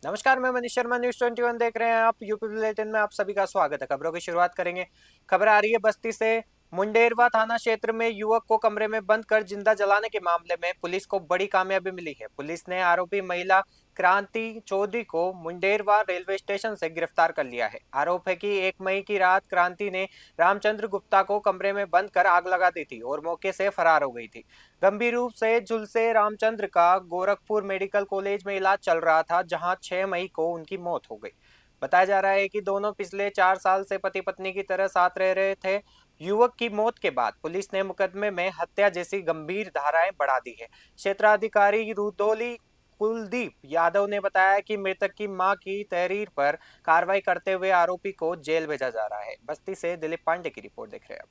नमस्कार, मैं मनीष शर्मा। न्यूज़ 21 देख रहे हैं आप। यूपी बुलेटिन में आप सभी का स्वागत है। खबरों की शुरुआत करेंगे। खबर आ रही है बस्ती से। मुंडेरवा थाना क्षेत्र में युवक को कमरे में बंद कर जिंदा जलाने के मामले में पुलिस को बड़ी कामयाबी मिली है। पुलिस ने आरोपी महिला क्रांति चौधरी को मुंडेरवा रेलवे स्टेशन से गिरफ्तार कर लिया है। आरोप है कि 1 मई की रात क्रांति ने रामचंद्र गुप्ता को कमरे में बंद कर आग लगा दी थी और मौके से फरार हो गई थी। गंभीर रूप से झुलसे रामचंद्र का गोरखपुर मेडिकल कॉलेज में इलाज चल रहा था, जहां 6 मई को उनकी मौत हो गई। बताया जा रहा है कि दोनों पिछले 4 साल से पति पत्नी की तरह साथ रह रहे थे। युवक की मौत के बाद पुलिस ने मुकदमे में हत्या जैसी गंभीर धाराएं बढ़ा दी है। क्षेत्राधिकारी रुदौली कुलदीप यादव ने बताया कि मृतक की मां की तहरीर पर कार्रवाई करते हुए आरोपी को जेल भेजा जा रहा है। बस्ती से दिलीप पांडे की रिपोर्ट देख रहे हैं।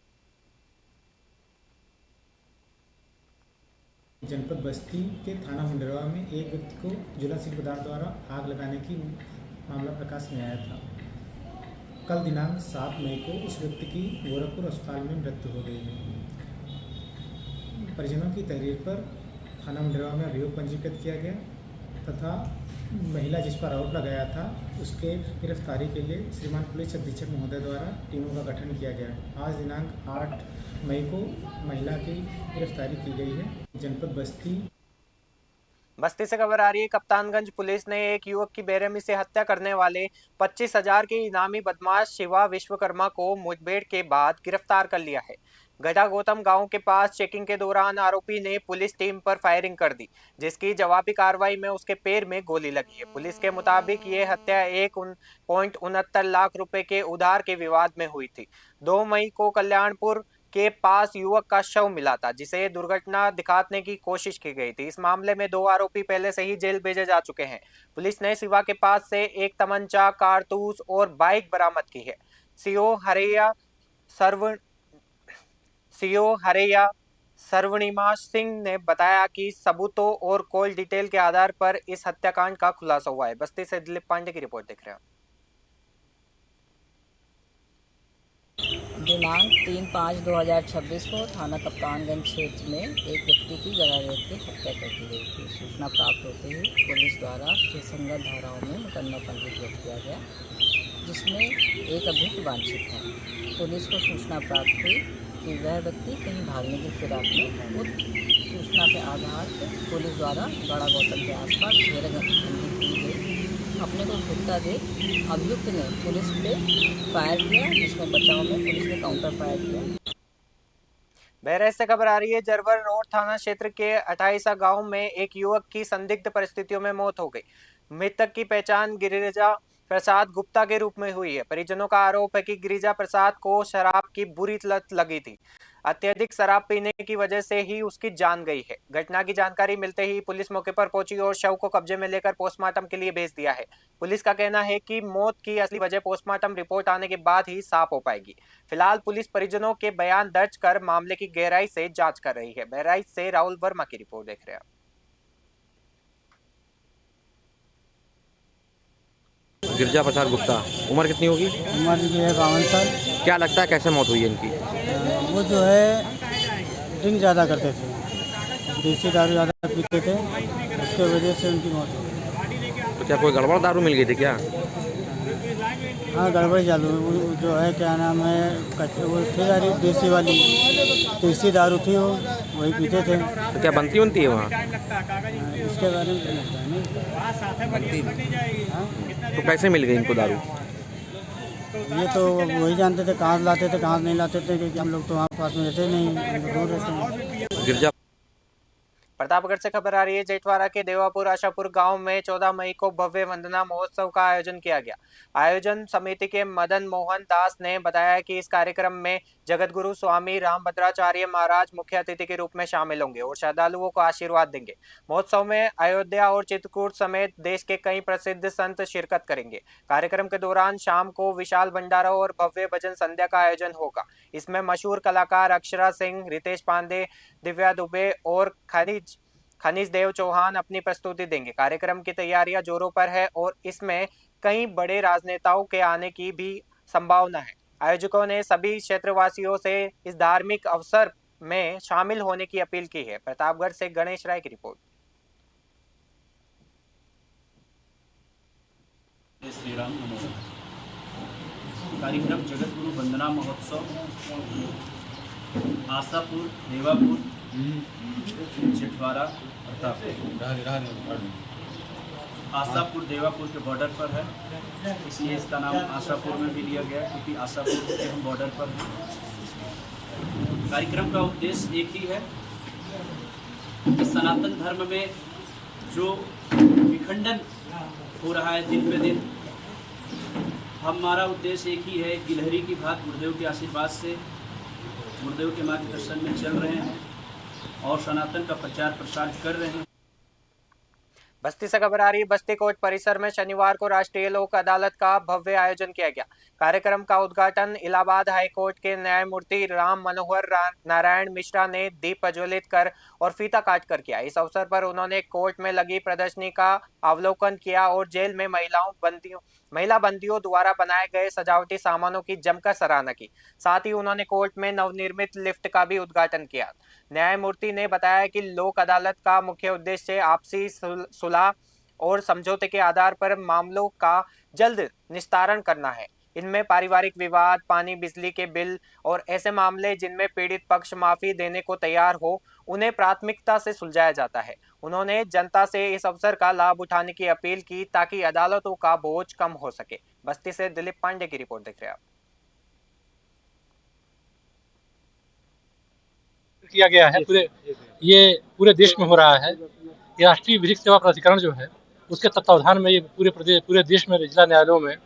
जनपद बस्ती के थाना मुंडेरवा में एक व्यक्ति को ज्वलनशील पदार्थ द्वारा आग लगाने की मामला प्रकाश में आया था। कल दिनांक 7 मई को उस व्यक्ति की गोरखपुर अस्पताल में मृत्यु हो गई है। परिजनों की तहरीर पर थाना मुंडेरवा में अभियोग पंजीकृत किया गया तथा महिला जिस पर आरोप लगाया था उसके गिरफ्तारी के लिए श्रीमान पुलिस अधीक्षक महोदय द्वारा टीमों का गठन किया गया। आज दिनांक 8 मई को महिला की गिरफ्तारी की गई है। जनपद बस्ती से खबर आ रही है। कप्तानगंज पुलिस ने एक युवक की बेरहमी से हत्या करने वाले 25,000 के इनामी बदमाश शिवा विश्वकर्मा को मुठभेड़ के बाद गिरफ्तार कर लिया है। गढ़ा गौतम गांव के पास चेकिंग के दौरान आरोपी ने पुलिस टीम पर फायरिंग कर दी, जिसकी जवाबी कार्रवाई में उसके पैर में गोली लगी है। पुलिस के मुताबिक ये हत्या 1.69 लाख रुपए के उधार के विवाद में हुई थी। 2 मई को कल्याणपुर के पास युवक का शव मिला था, जिसे दुर्घटना दिखाने की कोशिश की गई थी। इस मामले में 2 आरोपी पहले से ही जेल भेजे जा चुके हैं। पुलिस ने शिवा के पास से एक तमंचा, कारतूस और बाइक बरामद की है। सीओ हरैया सर्व सीओ हरैया सर्वनिमा सिंह ने बताया कि सबूतों और कॉल डिटेल के आधार पर इस हत्याकांड का खुलासा हुआ है। बस्ती से दिलीप पांडे की रिपोर्ट देख रहे हैं। दिनांक 3/5/2026 को थाना कप्तानगंज क्षेत्र में एक व्यक्ति की गला रेत के हत्या कर दी गई थी। सूचना प्राप्त होते ही पुलिस द्वारा सुसंगत धाराओं में मुकदमा पंजीकृत किया गया, जिसमें एक अभियुक्त वांछित था। पुलिस को सूचना प्राप्त हुई कि वह व्यक्ति कहीं भागने की फिराक में। उस सूचना के आधार पर पुलिस द्वारा गढ़ा गौतम के आसपास घेराबंदी की गई। अपने को घूरता देख अभियुक्त ने पुलिस पे फायर किया, जिसमें बचाव में पुलिस ने काउंटर फायर किया। बहराइच से खबर आ रही है। जरवर रोड थाना क्षेत्र के 28 गांव में एक युवक की संदिग्ध परिस्थितियों में मौत हो गई। मृतक की पहचान गिरिजा प्रसाद गुप्ता के रूप में हुई है। परिजनों का आरोप है कि गिरिजा प्रसाद को शराब की बुरी लत लगी थी। अत्यधिक शराब पीने की वजह से ही उसकी जान गई है। घटना की जानकारी मिलते ही पुलिस मौके पर पहुंची और शव को कब्जे में लेकर पोस्टमार्टम के लिए भेज दिया है। पुलिस का कहना है कि मौत की असली वजह पोस्टमार्टम रिपोर्ट आने के बाद ही साफ हो पाएगी। फिलहाल पुलिस परिजनों के बयान दर्ज कर मामले की गहराई से जांच कर रही है। बहराइच से राहुल वर्मा की रिपोर्ट देख रहे हैं। गिरिजा प्रसाद गुप्ता, उम्र कितनी होगी? उम्र की है 52 साल। क्या लगता है कैसे मौत हुई है इनकी? वो जो है ड्रिंक ज़्यादा करते थे, देसी दारू ज़्यादा पीते थे, उसके वजह से उनकी मौत हो गई। तो क्या कोई गड़बड़ दारू मिल गई थी क्या? हाँ, गड़बड़ी चालू वो जो है, क्या नाम है, वो थे यार देसी वाली देसी दारू थी, वो वही पीते थे। तो क्या बनती है वहाँ? इसके बारे में लगता है नहीं हाँ? तो कैसे मिल गई इनको दारू? ये तो वही जानते थे कहाँ से लाते थे, कहाँ से नहीं लाते थे, क्योंकि हम लोग तो वहाँ पास में रहते नहीं, हम तो दूर रहते हैं। गिरिजा प्रतापगढ़ से खबर आ रही है। जेठवाड़ा के देवापुर आशापुर गांव में 14 मई को भव्य वंदना महोत्सव का आयोजन किया गया। आयोजन समिति के मदन मोहन दास ने बताया कि इस कार्यक्रम में जगतगुरु स्वामी रामभद्राचार्य महाराज मुख्य अतिथि के रूप में शामिल होंगे और श्रद्धालुओं को आशीर्वाद देंगे। महोत्सव में अयोध्या और चित्रकूट समेत देश के कई प्रसिद्ध संत शिरकत करेंगे। कार्यक्रम के दौरान शाम को विशाल भंडारा और भव्य भजन संध्या का आयोजन होगा। इसमें मशहूर कलाकार अक्षरा सिंह, रितेश पांडे, दिव्या दुबे और खनिज देव चौहान अपनी प्रस्तुति देंगे। कार्यक्रम की तैयारियां जोरों पर है और इसमें कई बड़े राजनेताओं के आने की भी संभावना है। आयोजकों ने सभी क्षेत्रवासियों से इस धार्मिक अवसर में शामिल होने की अपील की है। प्रतापगढ़ से गणेश राय की रिपोर्ट। जय श्री राम नमो। कार्यक्रम जगत गुरु वंदना महोत्सव आशापुर देवापुर चिटवारा प्रतापपुर आशापुर देवापुर के बॉर्डर पर है, इसलिए इसका नाम आशापुर में भी लिया गया क्योंकि आशापुर के हम बॉर्डर पर हैं। कार्यक्रम का उद्देश्य एक ही है कि सनातन धर्म में जो विखंडन हो रहा है दिन पे दिन, हमारा उद्देश्य एक ही है, गिलहरी की भांति गुरुदेव के आशीर्वाद से गुरुदेव के मार्गदर्शन में चल रहे हैं और सनातन का प्रचार प्रसार कर रहे हैं। बस्ती से खबर आ रही है। बस्ती कोर्ट परिसर में शनिवार को राष्ट्रीय लोक अदालत का भव्य आयोजन किया गया। कार्यक्रम का उद्घाटन इलाहाबाद हाई कोर्ट के न्यायमूर्ति राम मनोहर नारायण मिश्रा ने दीप प्रज्वलित कर और फीता काट कर किया। इस अवसर पर उन्होंने कोर्ट में लगी प्रदर्शनी का अवलोकन किया और जेल में महिला बंदियों द्वारा बनाए गए सजावटी सामानों की जमकर सराहना की। साथ ही उन्होंने कोर्ट में नवनिर्मित लिफ्ट का भी उद्घाटन किया। न्यायमूर्ति ने बताया कि लोक अदालत का मुख्य उद्देश्य आपसी सुलह और समझौते के आधार पर मामलों का जल्द निस्तारण करना है। इनमें पारिवारिक विवाद, पानी बिजली के बिल और ऐसे मामले जिनमें पीड़ित पक्ष माफी देने को तैयार हो, उन्हें प्राथमिकता से सुलझाया जाता है। उन्होंने जनता से इस अवसर का लाभ उठाने की अपील की ताकि अदालतों का बोझ कम हो सके। बस्ती से दिलीप पांडे की रिपोर्ट देख रहे हैं आप। किया गया है पूरे देश में हो रहा है। राष्ट्रीय विधिक सेवा प्राधिकरण जो है उसके तत्वावधान में ये पूरे देश में जिला न्यायालयों में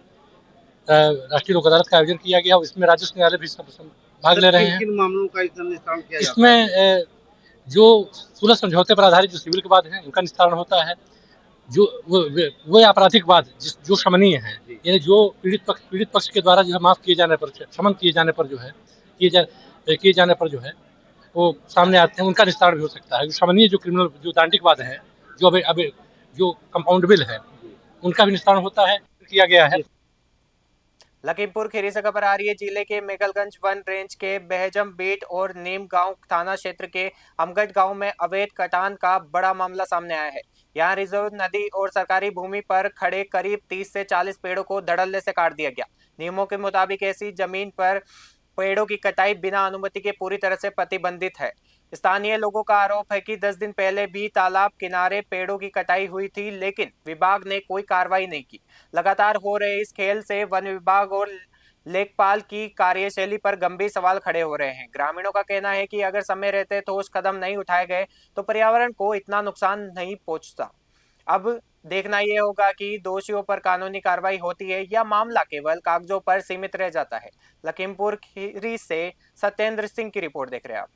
राष्ट्रीय लोक अदालत का आयोजन किया गया। इसमें राजस्व न्यायालय भी भाग ले रहे हैं। किन मामलों का निस्तारण किया जाता है? इसमें जो सुलह समझौते पर आधारित जो सिविल के वाद है उनका निस्तारण होता है। जो वो आपराधिक वाद जो शमनीय है, यानी जो पीड़ित पक्ष के द्वारा जो है माफ किए जाने पर, क्षमन किए जाने पर जो है वो सामने आते हैं, उनका निस्तारण भी हो सकता है। जो शमनीय जो क्रिमिनल जो दांडिक वाद है, जो अब जो कंपाउंडेबल है, उनका भी निस्तारण होता है, किया गया है। लखीमपुर खीरी से खबर आ रही है। जिले के मेघलगंज वन रेंज के बहजम बीट और नीम गांव थाना क्षेत्र के अमगढ़ गांव में अवैध कटान का बड़ा मामला सामने आया है। यहां रिजर्व नदी और सरकारी भूमि पर खड़े करीब 30 से 40 पेड़ों को धड़ल्ले से काट दिया गया। नियमों के मुताबिक ऐसी जमीन पर पेड़ों की कटाई बिना अनुमति के पूरी तरह से प्रतिबंधित है। स्थानीय लोगों का आरोप है कि 10 दिन पहले भी तालाब किनारे पेड़ों की कटाई हुई थी, लेकिन विभाग ने कोई कार्रवाई नहीं की। लगातार हो रहे इस खेल से वन विभाग और लेखपाल की कार्यशैली पर गंभीर सवाल खड़े हो रहे हैं। ग्रामीणों का कहना है कि अगर समय रहते ठोस कदम नहीं उठाए गए तो पर्यावरण को इतना नुकसान नहीं पहुंचता। अब देखना यह होगा कि दोषियों पर कानूनी कार्रवाई होती है या मामला केवल कागजों पर सीमित रह जाता है। लखीमपुर खीरी से सत्येंद्र सिंह की रिपोर्ट देख रहे हैं आप।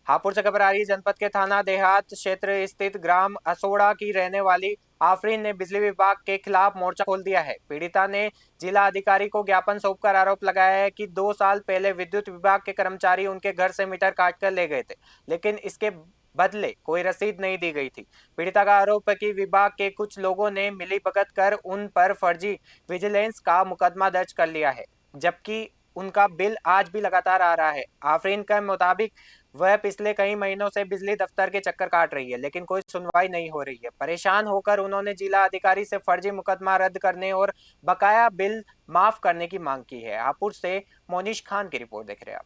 हापुड़ से खबर आ रही है। जनपद के थाना देहात क्षेत्र स्थित ग्राम असोड़ा की रहने वाली आफरीन ने बिजली विभाग के खिलाफ मोर्चा खोल दिया है। पीड़िता ने जिला अधिकारी को ज्ञापन सौंपकर आरोप लगाया है कि 2 साल पहले विद्युत विभाग के कर्मचारी उनके घर से मीटर काटकर ले गए थे, लेकिन इसके बदले कोई रसीद नहीं दी गई थी। पीड़िता का आरोप है कि विभाग के कुछ लोगों ने मिलीभगत कर उन पर फर्जी विजिलेंस का मुकदमा दर्ज कर लिया है, जबकि उनका बिल आज भी लगातार आ रहा है। आफरीन के मुताबिक वह पिछले कई महीनों से बिजली दफ्तर के चक्कर काट रही है, लेकिन कोई सुनवाई नहीं हो रही है। परेशान होकर उन्होंने जिला अधिकारी से फर्जी मुकदमा रद्द करने और बकाया बिल माफ करने की मांग की है। हापुड़ से मोनिश खान की रिपोर्ट देख रहे हैं आप।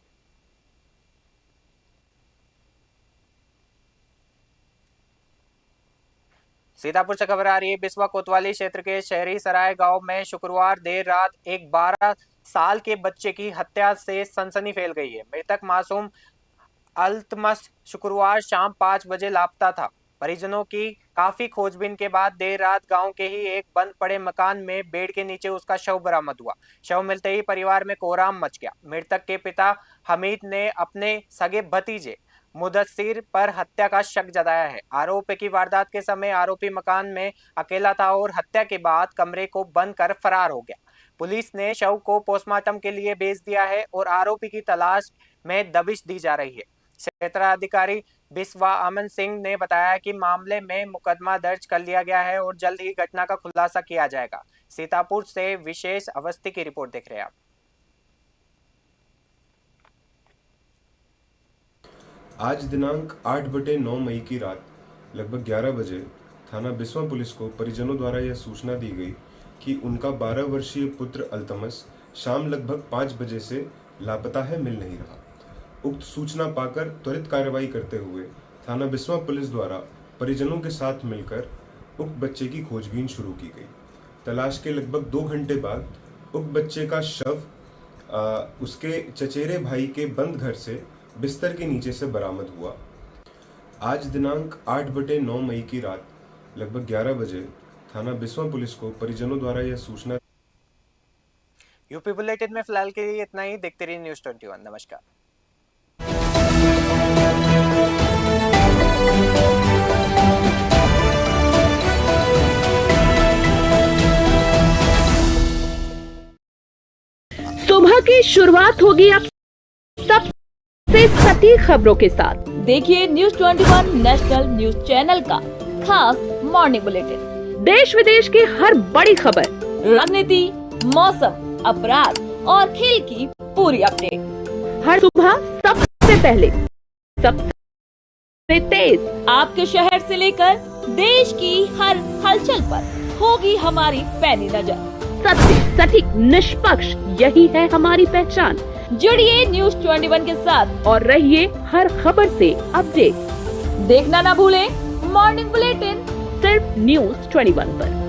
सीतापुर से खबर आ रही है। बिस्वा कोतवाली क्षेत्र के शहरी सराय गांव में शुक्रवार देर रात एक 12 साल के बच्चे की हत्या से सनसनी फैल गई है। मृतक मासूम अल्तमस शुक्रवार शाम 5 बजे लापता था। परिजनों की काफी खोजबीन के बाद देर रात गांव के ही एक बंद पड़े मकान में बेड के नीचे उसका शव बरामद हुआ। शव मिलते ही परिवार में कोहराम मच गया। मृतक के पिता हमीद ने अपने सगे भतीजे मुदस्सिर पर हत्या का शक जताया है। आरोप है कि वारदात के समय आरोपी मकान में अकेला था और हत्या के बाद कमरे को बंद कर फरार हो गया। पुलिस ने शव को पोस्टमार्टम के लिए भेज दिया है और आरोपी की तलाश में दबिश दी जा रही है। क्षेत्राधिकारी बिस्वा अमन सिंह ने बताया कि मामले में मुकदमा दर्ज कर लिया गया है और जल्द ही घटना का खुलासा किया जाएगा। सीतापुर से विशेष अवस्थी की रिपोर्ट देख रहे हैं आप। आज दिनांक 8/9 मई की रात लगभग 11 बजे थाना बिस्वा पुलिस को परिजनों द्वारा यह सूचना दी गई कि उनका 12 वर्षीय पुत्र अल्तमस शाम लगभग 5 बजे से लापता है, मिल नहीं रहा। उक्त सूचना पाकर त्वरित कार्रवाई करते हुए थाना बिस्वा पुलिस द्वारा परिजनों के साथ मिलकर उक्त बच्चे की खोजबीन शुरू की गई। तलाश के लगभग 2 घंटे बाद उक्त बच्चे का शव उसके चचेरे भाई के बंद घर से बिस्तर के नीचे से बरामद हुआ। आज दिनांक 8/9 मई की रात लगभग 11 बजे थाना बिस्वा पुलिस को परिजनों द्वारा यह सूचना। यूपी बुलेटिन में फिलहाल के लिए इतना ही। देखते रहिए न्यूज़ 21। नमस्कार। सुबह की शुरुआत होगी अब सबसे सटीक खबरों के साथ। देखिए न्यूज़ 21 नेशनल न्यूज चैनल का खास मॉर्निंग बुलेटिन। देश विदेश की हर बड़ी खबर, राजनीति, मौसम, अपराध और खेल की पूरी अपडेट हर सुबह सबसे पहले, सबसे तेज आपके शहर से लेकर देश की हर हलचल पर होगी हमारी पैनी नजर। सत्य, सटीक, निष्पक्ष, यही है हमारी पहचान। जुड़िए न्यूज़ 21 के साथ और रहिए हर खबर से अपडेट। देखना ना भूलें मॉर्निंग बुलेटिन सिर्फ न्यूज़ 21 पर।